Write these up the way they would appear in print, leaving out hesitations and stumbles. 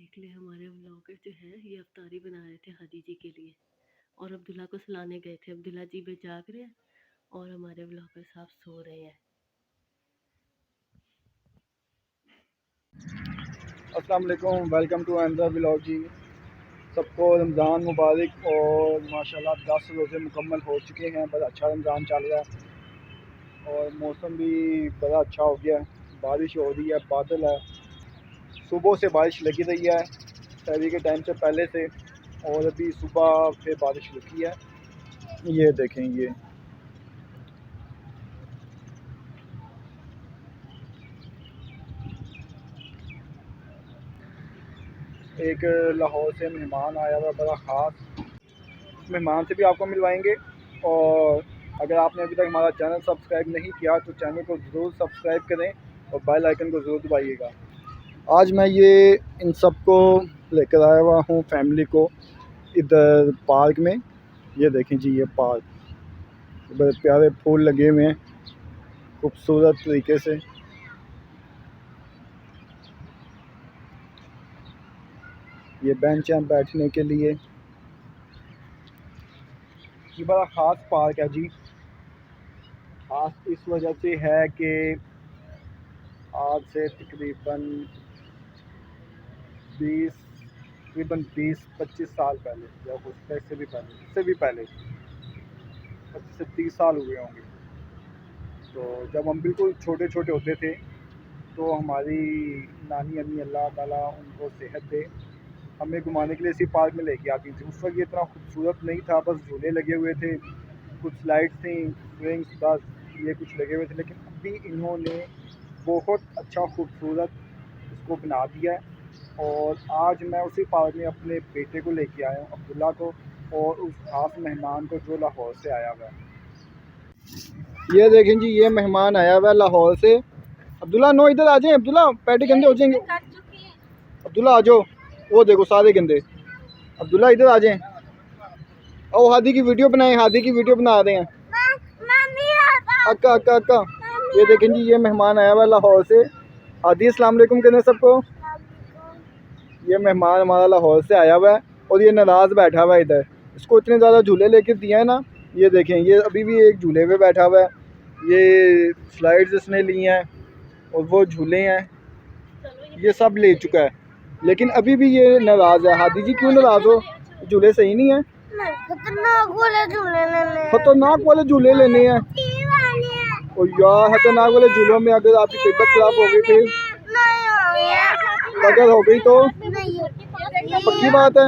देख ले हमारे व्लॉगर जो है ये अफ्तारी बना रहे थे हादी जी के लिए और अब्दुल्ला को सुलाने गए थे। अब्दुल्ला जी भी जाग रहे हैं और हमारे व्लॉगर साहब सो रहे हैं। अस्सलाम वालेकुम, वेलकम टू अनदर व्लॉग जी। सबको रमज़ान मुबारक और माशाल्लाह 10 रोज़े मुकम्मल हो चुके हैं। बड़ा अच्छा रमज़ान चल रहा है और मौसम भी बड़ा अच्छा हो गया है। बारिश हो रही है, बादल है, सुबह से बारिश लगी रही है सहरी के टाइम से पहले से, और अभी सुबह फिर बारिश रुकी है। ये देखें, ये एक लाहौर से मेहमान आया हुआ, बड़ा ख़ास मेहमान से भी आपको मिलवाएंगे। और अगर आपने अभी तक हमारा चैनल सब्सक्राइब नहीं किया तो चैनल को ज़रूर सब्सक्राइब करें और बेल आइकन को ज़रूर दबाइएगा। आज मैं ये इन सब को लेकर आया हुआ हूँ, फैमिली को, इधर पार्क में। ये देखें जी, ये पार्क, बड़े प्यारे फूल लगे हुए हैं खूबसूरत तरीके से। ये बेंच हैं बैठने के लिए। ये बड़ा ख़ास पार्क है जी। ख़ास इस वजह से है कि आज से तकरीबन 20-25 साल पहले, या कुछ इससे भी पहले, 25 से 30 साल हुए होंगे। तो जब हम बिल्कुल छोटे छोटे होते थे तो हमारी नानी अम्मी, अल्लाह ताला उनको सेहत दे, हमें घुमाने के लिए इसी पार्क में लेके आती थी। उस वक्त ये इतना खूबसूरत नहीं था, बस झूले लगे हुए थे, कुछ स्लाइड्स थी, स्विंग्स, बस ये कुछ लगे हुए थे। लेकिन अभी इन्होंने बहुत अच्छा खूबसूरत इसको बना दिया है। और आज मैं उसी पार्क में अपने बेटे को लेके आया हूँ, अब्दुल्ला को, और उस खास मेहमान को जो लाहौर से आया हुआ है। ये देखें जी, ये मेहमान आया हुआ है लाहौर से। अब्दुल्ला नो, इधर आ जाए। अब्दुल्ला, पैटे गंदे हो जाएंगे। अब्दुल्ला आ जाओ, वो देखो सारे गंदे। अब्दुल्ला इधर आ जाए। और हादी की वीडियो बनाए, हादी की वीडियो बना रहे हैं। अक्का अक्का अक्का। ये देखें जी, ये मेहमान आया हुआ है लाहौर से। हादी अस्सलाम वालेकुम कहने सबको। ये मेहमान हमारा लाहौर से आया हुआ है और ये नाराज़ बैठा हुआ है इधर। इसको इतने ज़्यादा झूले लेके दिए हैं ना। ये देखें, ये अभी भी एक झूले पे बैठा हुआ है। ये स्लाइड्स इसने ली हैं और वो झूले हैं, ये सब ले चुका है, लेकिन अभी भी ये नाराज़ है। हादी जी क्यों नाराज़ हो? झूले सही नहीं है, खतरनाक वाले झूले लेने हैं। और यार, खतरनाक वाले झूलों में अगर आपकी तबीयत खराब हो गई, फिर अगर हो गई तो पक्की बात है।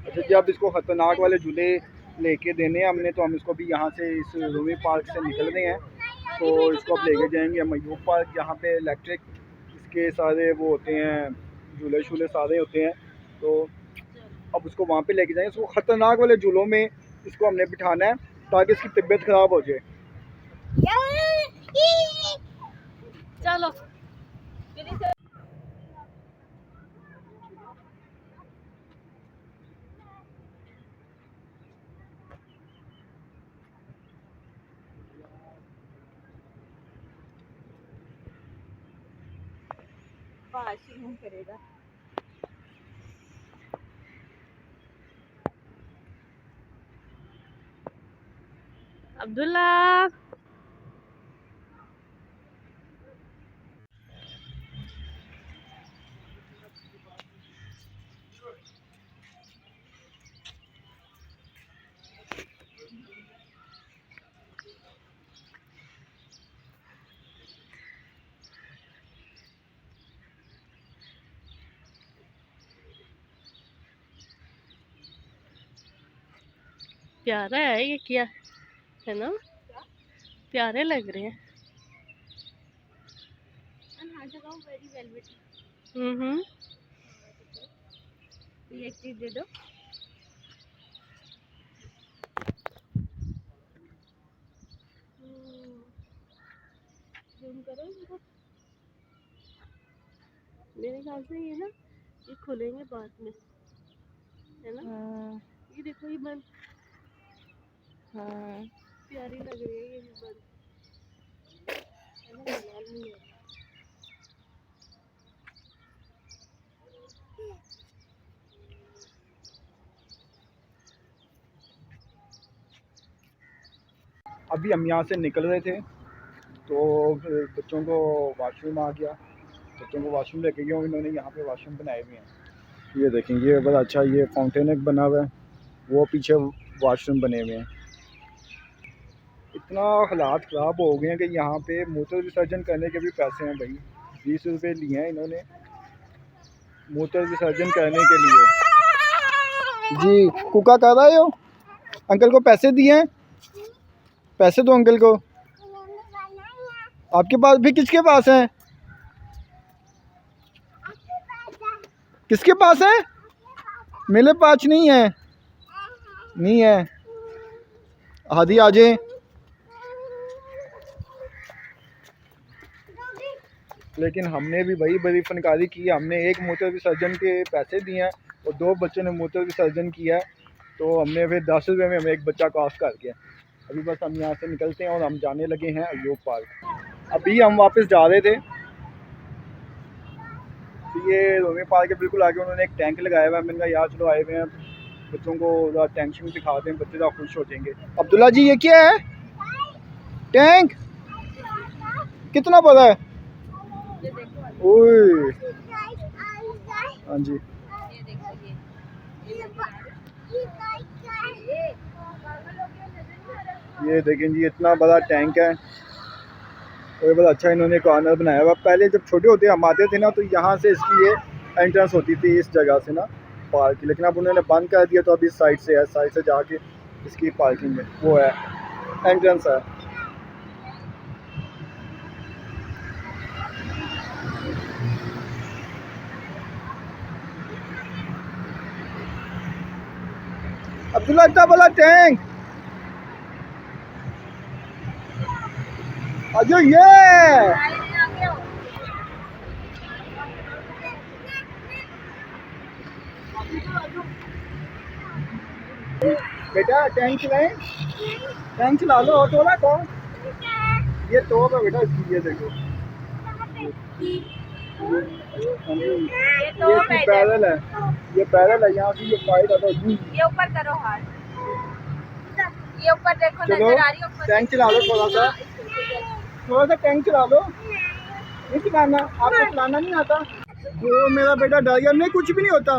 अच्छा जी, अब इसको खतरनाक वाले झूले लेके देने हैं हमने, तो हम इसको भी यहाँ से, इस रूमी पार्क से निकल रहे हैं। तो इसको अब लेके जाएंगे मयूब पार्क, जहाँ पे इलेक्ट्रिक इसके सारे वो होते हैं, झूले शूले सारे होते हैं। तो अब उसको वहाँ पे लेके जाएंगे। इसको खतरनाक वाले झूलों में इसको हमने बिठाना है ताकि इसकी तबीयत खराब हो जाए। चलो करेगा। अब्दुल्ला, प्यारा है ये, क्या है ना, प्यारे लग रहे हैं। एक चीज दे दो। जूम करो इनको। मेरे ख्याल से ये ना, ये खुलेंगे बाद में, है ना। ये देखो, ये बंद। हाँ, प्यारी लग रही है ये भी बंद, है ना, लाल नहीं है। अभी हम यहाँ से निकल रहे थे तो बच्चों को वॉशरूम आ गया, बच्चों को वॉशरूम लेके गया, इन्होंने यहाँ पे वॉशरूम बनाए हुए हैं। ये देखेंगे, ये बड़ा अच्छा, ये फाउंटेन एक बना हुआ है, वो पीछे वॉशरूम बने हुए हैं। इतना हालात ख़राब हो गए हैं कि यहाँ पे मूत्र विसर्जन करने के भी पैसे हैं भाई। 20 रुपये लिए हैं इन्होंने मूत्र विसर्जन करने के लिए। जी कुका कर रहे हो? अंकल को पैसे दिए हैं, पैसे दो अंकल को। आपके पास भी किसके पास हैं? किसके पास है? मेरे पास नहीं है, नहीं है। हादी आ जाए। लेकिन हमने भी भाई बड़ी फनकारी की है। हमने एक मूत्र विसर्जन के पैसे दिए हैं और 2 बच्चों ने मूत्र विसर्जन किया है, तो हमने फिर 10 रुपये में हमें एक बच्चा का ऑफ कर दिया। अभी बस हम यहाँ से निकलते हैं और हम जाने लगे हैं अयूब पार्क। अभी हम वापस जा रहे थे तो ये रोमी पार्क के बिल्कुल आगे उन्होंने एक टैंक लगाया हुआ है। मैंने कहा यार चलो आए हुए हैं, बच्चों को टैंक शैंक दिखाते हैं, बच्चे ज़्यादा खुश हो जाएंगे। अब्दुल्ला जी ये क्या है? टैंक कितना बड़ा है? ओए हाँ जी, ये देखें जी इतना बड़ा टैंक है और बड़ा अच्छा इन्होंने कॉर्नर बनाया हुआ। पहले जब छोटे होते हम आते थे ना तो यहाँ से इसकी ये एंट्रेंस होती थी इस जगह से ना पार्क की, लेकिन अब उन्होंने बंद कर दिया तो अभी साइड से है, साइड से जाके इसकी पार्किंग में वो है, एंट्रेंस है। अब्दुल्ला इतना बड़ा टैंक, अजो ये बेटा टैंक चलाएं, टैंक चला लो। तो ना कौन ये तो है बेटा इसकी, ये देखो ये इसकी पैदल है, ये पैदल है, यहाँ से ये फाइट आता है। ये ऊपर करो हाथ, ये ऊपर देखो चलो नजर आ रही है ऊपर। टैंक चला लो, थोड़ा सा टैंक चला लो। नहीं चलाना, आपको चलाना नहीं आता? वो मेरा बेटा डर गया, नहीं कुछ भी नहीं होता।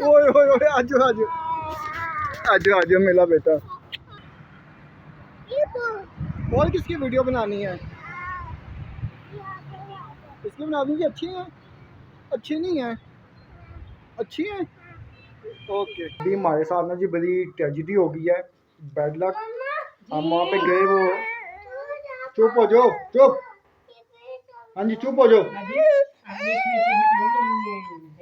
ओए ओए ओए आजो आजो आजो आजो मेरा बेटा। और किसकी वीडियो बनानी है? इसकी बना दूँगी। अच्छी है, अच्छी नहीं है, अच्छी है, ओके। अभी हमारे साथ ना जी बड़ी ट्रेजिडी हो गई है, बैड लक। हम वहाँ पे गए, वो चुप हो जाओ, चुप, हाँ जी चुप हो जाओ।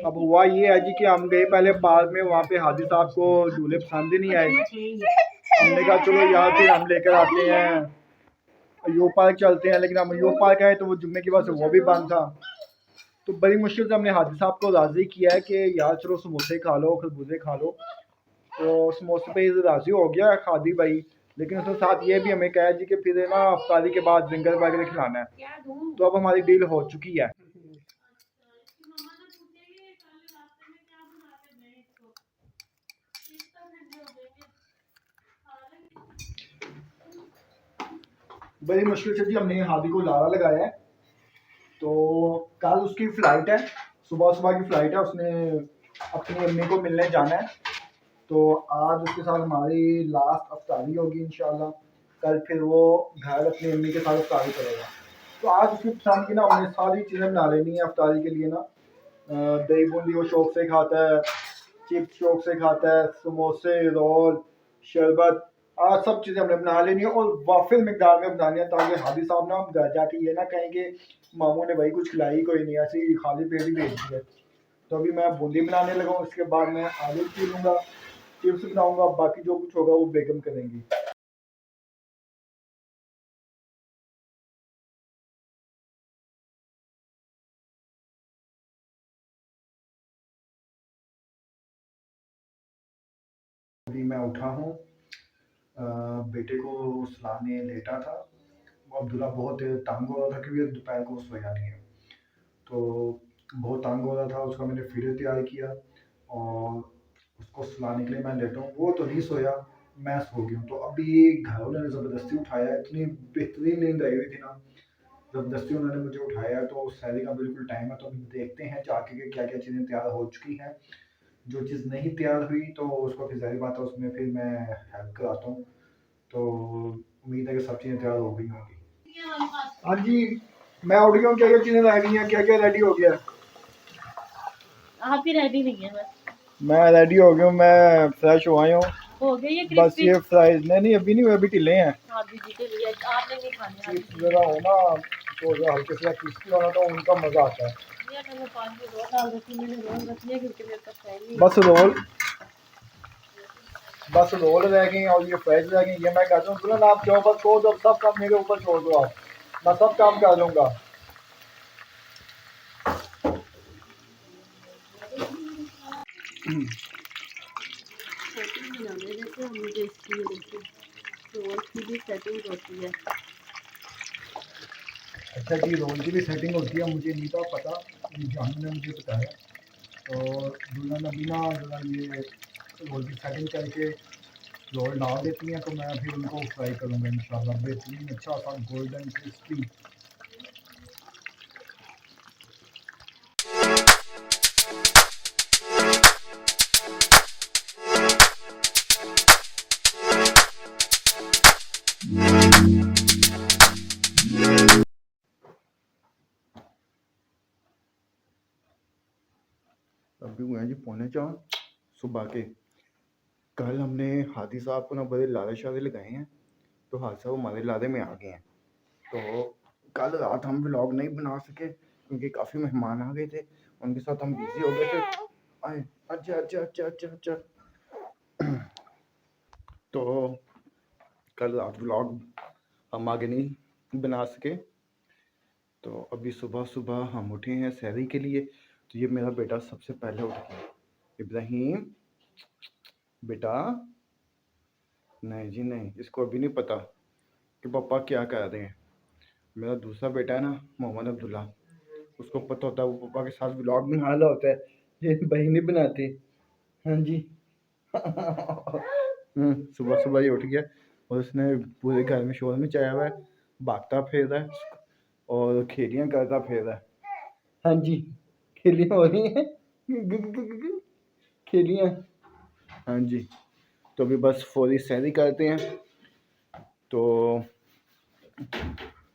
अब हुआ ये है जी कि हम गए पहले पार्क में, वहाँ पे हादी साहब को झूले पसंद ही नहीं आए। हमने कहा चलो यार फिर हम लेकर आते हैं अयूब पार्क चलते हैं, लेकिन हम अयूब पार्क आए तो वो जुम्मे की वजह से वो भी बंद था। तो बड़ी मुश्किल से हमने हादी साहब को राज़ी किया है कि यार चलो समोसे खा लो, खरबूजे खा लो। तो समोसे पे राज़ी हो गया हादी भाई, लेकिन उसके साथ ये भी हमें कहा जी कि फिर ना अफ्तारी के बाद जिंगर वगैरह खिलाना है। तो अब हमारी डील हो चुकी है। बड़ी मुश्किल से जी हमने हादी को लारा लगाया है। तो कल उसकी फ़्लाइट है, सुबह सुबह की फ़्लाइट है, उसने अपनी अम्मी को मिलने जाना है। तो आज उसके साथ हमारी लास्ट अफ्तारी होगी इंशाल्लाह। कल फिर वो घर अपनी अम्मी के साथ अफ्तारी करेगा। तो आज उसकी पसंद की ना हमने सारी चीज़ें बना लेनी है अफ्तारी के लिए ना। दही बूंदी वो शौक से खाता है, चिप्स शौक से खाता है, समोसे, रोल, शरबत, आज सब चीज़ें हमने बना लेनी है और वाफिल मिकदार में बनानी है, ताकि हादी साहब ना घर जाके ये ना कहेंगे मामू ने भाई कुछ खिलाई कोई नहीं, ऐसी खाली पेट ही भेज दी है। तो अभी मैं बूंदी बनाने लगा हूँ, उसके बाद मैं आलू पी लूँगा, चिप्स बनाऊँगा, बाकी जो कुछ होगा वो बेगम करेंगी। अभी मैं उठा हूँ, बेटे को सुलाने लेटा था। अब्दुल्ला बहुत तंग हो रहा था क्योंकि दोपहर को सोया नहीं है, तो बहुत तंग हो रहा था। उसका मैंने फीडर तैयार किया और उसको सुलाने के लिए मैं लेटा हूँ। वो तो नहीं सोया, मैं सो गया हूँ। तो अभी घर वालों ने ज़बरदस्ती उठाया है, इतनी बेहतरीन नींद आई हुई थी ना, ज़बरदस्ती उन्होंने मुझे उठाया। तो सहरी का बिल्कुल टाइम है, तो अभी देखते हैं जाके कि क्या क्या चीज़ें तैयार हो चुकी हैं। जो चीज़ नहीं तैयार हुई तो उसको फिर ज़ाहिर बात है उसमें फिर मैं हेल्प कराता हूँ। तो उम्मीद है कि सब चीज़ें तैयार हो गई होंगी। हाँ जी, मैं उठ गया हूँ। क्या क्या चीज़ें रह हैं, क्या क्या रेडी हो गया? आप ही रेडी नहीं है बस। मैं रेडी हो गया हूँ, मैं फ्रेश हो आया हूँ। हो गई है बस क्रिस्पी। ये फ्राइज नहीं अभी नहीं हुए, अभी ढीले हैं। हादी जी के लिए आपने नहीं खाने हादी चिप्स जी। ज़रा हो ना तो ज़रा हल्के से क्रिस्पी होना तो उनका मज़ा आता है। ये मैंने 5 रोल डाल रखी, मैंने रोल रखी है क्योंकि मेरे पास टाइम नहीं बस रोल रह गए और ये फ्राइज रह गई। ये मैं कहता हूँ दुल्हन आप जो बस छोड़ दो, सब काम मेरे ऊपर छोड़ दो, आप मैं सब काम कर लूँगा। सेटिंग बनाने देते हैं मुझे इसकी वजह से रोल की भी सेटिंग होती है। अच्छा जी, रोल की भी सेटिंग होती है, मुझे नहीं था पता, ये जानू ने मुझे बताया। तो दुल्हन अभी ना ज़रा ये रोल की सेटिंग करके रोल डाल देती हैं, तो मैं फिर उनको फ्राई करूँगा इंशाल्लाह बेहतरीन अच्छा सा गोल्डन क्रिस्पी। अभी हुए हैं जी 3:45 सुबह के। कल हमने हादी साहब को ना बड़े लारे शारे लगाए हैं, तो हादी साहब हमारे लारे में आ गए हैं। तो कल रात हम व्लॉग नहीं बना सके क्योंकि काफ़ी मेहमान आ गए थे, उनके साथ हम बिजी हो गए थे। आए अच्छा अच्छा अच्छा अच्छा अच्छा। तो कल रात व्लॉग हम आगे नहीं बना सके। तो अभी सुबह सुबह हम उठे हैं सहरी के लिए। तो ये मेरा बेटा सबसे पहले उठ गया। इब्राहिम बेटा, नहीं जी नहीं, इसको अभी नहीं पता कि पापा क्या कर रहे हैं। मेरा दूसरा बेटा है ना मोहम्मद अब्दुल्ला, उसको पता होता है वो पापा के साथ व्लॉग बना रहा होता है, ये भाई नहीं बनाते। हाँ जी। सुबह सुबह ही उठ गया और उसने पूरे घर में शोर मचाया हुआ है, भागता फिर रहा है और खेलियाँ करता फिर रहा है। हाँ जी, खेलियाँ हो रही हैं, खेलियाँ। हाँ जी, तो अभी बस फौरी सैरी करते हैं। तो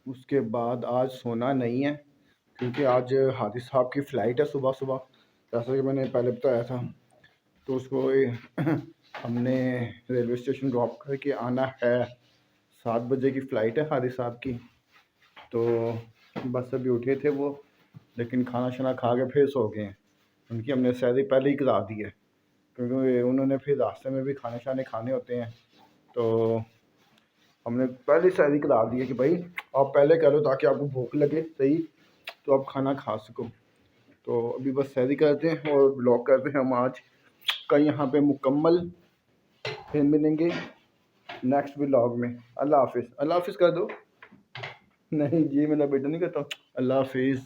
उसके बाद आज सोना नहीं है क्योंकि आज हादी साहब की फ़्लाइट है सुबह सुबह, जैसा कि मैंने पहले बताया था। तो उसको हमने रेलवे स्टेशन ड्रॉप करके आना है। 7 बजे की फ़्लाइट है हादी साहब की। तो बस अभी उठे थे वो, लेकिन खाना शाना खा के फिर सो गए हैं। उनकी हमने सैरी पहले ही करा दी है क्योंकि उन्होंने फिर रास्ते में भी खाने शाने खाने होते हैं। तो हमने पहले सैरी करा दी है कि भाई आप पहले करो ताकि आपको भूख लगे सही, तो आप खाना खा सको। तो अभी बस सैरी करते हैं और ब्लॉग करते हैं हम आज का यहाँ पे मुकम्मल। फिर मिलेंगे नेक्स्ट व्लॉग में। अल्लाह हाफिज़। अल्लाह हाफिज़ कर दो। नहीं जी मेरा बेटा नहीं कहता अल्लाह हाफिज़।